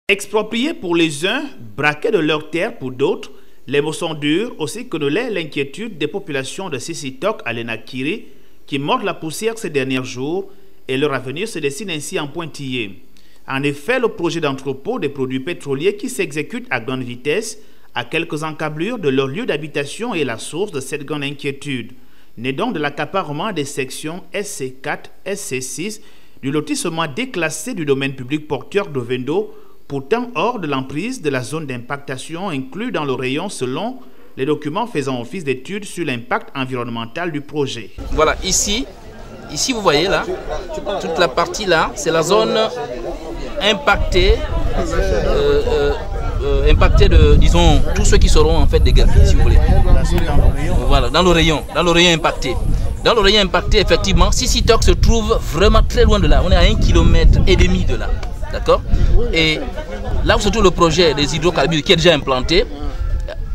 Expropriés pour les uns, braqués de leurs terres pour d'autres, les mots sont durs aussi que ne l'est l'inquiétude des populations de Sisitok à Lenakiri qui mordent la poussière ces derniers jours et leur avenir se dessine ainsi en pointillé. En effet, le projet d'entrepôt des produits pétroliers qui s'exécute à grande vitesse à quelques encablures de leur lieu d'habitation est la source de cette grande inquiétude, née donc de l'accaparement des sections SC4, SC6 du lotissement déclassé du domaine public porteur de Vendo, pourtant hors de l'emprise de la zone d'impactation inclus dans le rayon selon les documents faisant office d'étude sur l'impact environnemental du projet. Voilà, ici vous voyez là, toute la partie là, c'est la zone impactée, impactée de, disons, tous ceux qui seront en fait des guerres, si vous voulez. Voilà, dans le rayon impacté. Dans le rayon impacté, effectivement, Sisitok se trouve vraiment très loin de là. On est à 1,5 km de là. D'accord? Et là où se trouve le projet des hydrocarbures qui est déjà implanté,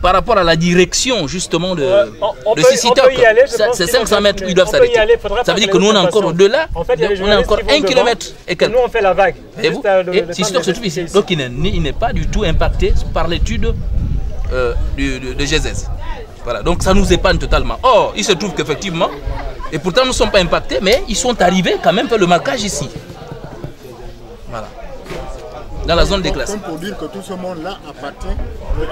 par rapport à la direction justement de Sisitok, c'est 500 mètres, ils doivent s'arrêter. Ça veut dire que nous on est encore au-delà, on est encore 1 km et quelques. Nous on fait la vague. Et Sisitok se trouve ici. Donc il n'est pas du tout impacté par l'étude de GESES. Voilà, donc ça nous épargne totalement. Or, il se trouve qu'effectivement, et pourtant nous ne sommes pas impactés, mais ils sont arrivés quand même faire le marquage ici. Voilà. Dans la zone déclassée. Pour dire que tout ce monde-là appartient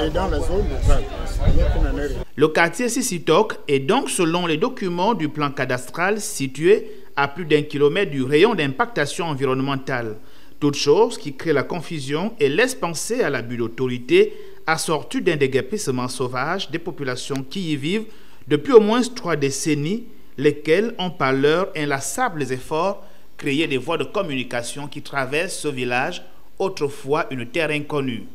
et dans la zone de. Le quartier Sisitok est donc, selon les documents du plan cadastral, situé à plus d'1 kilomètre du rayon d'impactation environnementale. Toute chose qui crée la confusion et laisse penser à l'abus d'autorité assorti d'un déguerpissement sauvage des populations qui y vivent depuis au moins 3 décennies, lesquelles ont par leurs inlassables efforts créé des voies de communication qui traversent ce village, autrefois une terre inconnue.